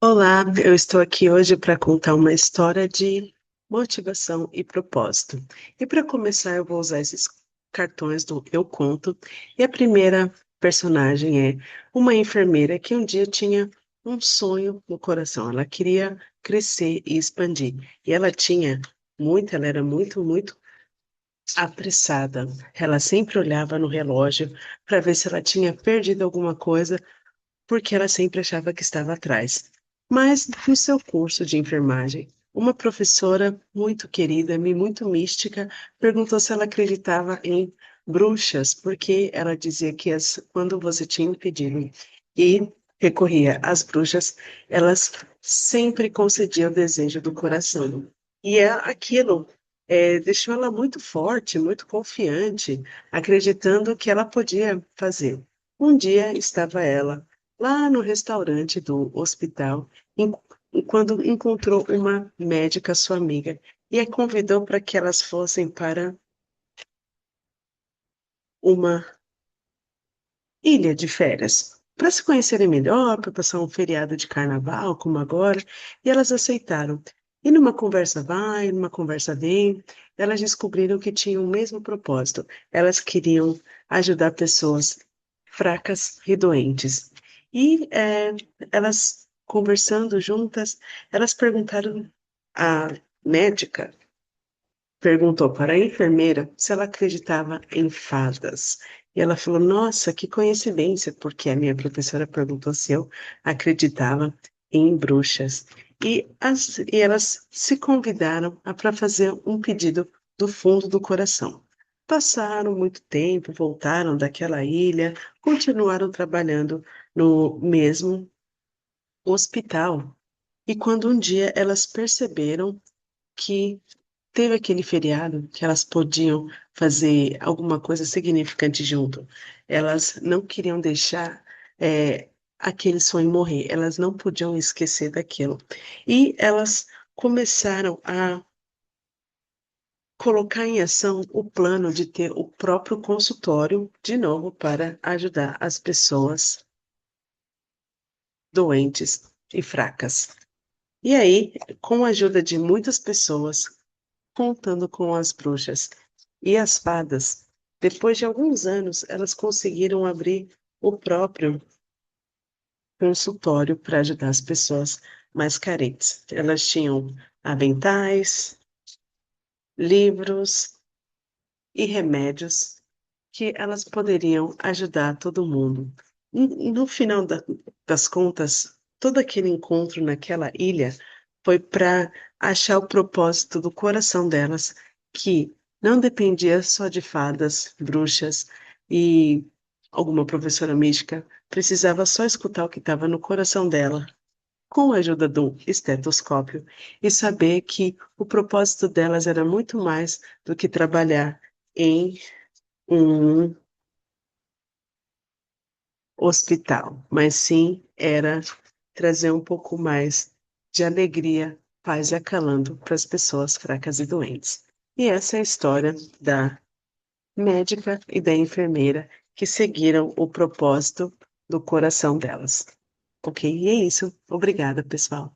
Olá, eu estou aqui hoje para contar uma história de motivação e propósito. E para começar, eu vou usar esses cartões do Eu Conto. E a primeira personagem é uma enfermeira que um dia tinha um sonho no coração. Ela queria crescer e expandir. E ela era muito apressada. Ela sempre olhava no relógio para ver se ela tinha perdido alguma coisa porque ela sempre achava que estava atrás. Mas, no seu curso de enfermagem, uma professora muito querida, muito mística, perguntou se ela acreditava em bruxas, porque ela dizia que quando você tinha um pedido e recorria às bruxas, elas sempre concediam o desejo do coração. Aquilo deixou ela muito forte, muito confiante, acreditando que ela podia fazer. Um dia estava ela lá no restaurante do hospital, en- quando encontrou uma médica, sua amiga, e a convidou para que elas fossem para uma ilha de férias, para se conhecerem melhor, para passar um feriado de carnaval, como agora, e elas aceitaram. E numa conversa vai, numa conversa vem, elas descobriram que tinham o mesmo propósito. Elas queriam ajudar pessoas fracas e doentes. E elas conversando juntas, elas perguntaram à médica, perguntou para a enfermeira se ela acreditava em fadas. E ela falou: Nossa, que coincidência, porque a minha professora perguntou se eu acreditava em bruxas. E elas se convidaram para fazer um pedido do fundo do coração. Passaram muito tempo, voltaram daquela ilha, continuaram trabalhando no mesmo hospital. E quando um dia elas perceberam que teve aquele feriado que elas podiam fazer alguma coisa significante junto. Elas não queriam deixar aquele sonho morrer, elas não podiam esquecer daquilo. E elas começaram a colocar em ação o plano de ter o próprio consultório de novo para ajudar as pessoas doentes e fracas. E aí, com a ajuda de muitas pessoas, contando com as bruxas e as fadas. Depois de alguns anos, elas conseguiram abrir o próprio consultório para ajudar as pessoas mais carentes. Elas tinham aventais, livros e remédios que elas poderiam ajudar todo mundo. No final das contas, todo aquele encontro naquela ilha foi para achar o propósito do coração delas, que não dependia só de fadas, bruxas e alguma professora mística, precisava só escutar o que estava no coração dela, com a ajuda do estetoscópio, e saber que o propósito delas era muito mais do que trabalhar em um hospital, mas sim era trazer um pouco mais de alegria, paz e acalanto para as pessoas fracas e doentes. E essa é a história da médica e da enfermeira que seguiram o propósito do coração delas. Ok? E é isso. Obrigada, pessoal.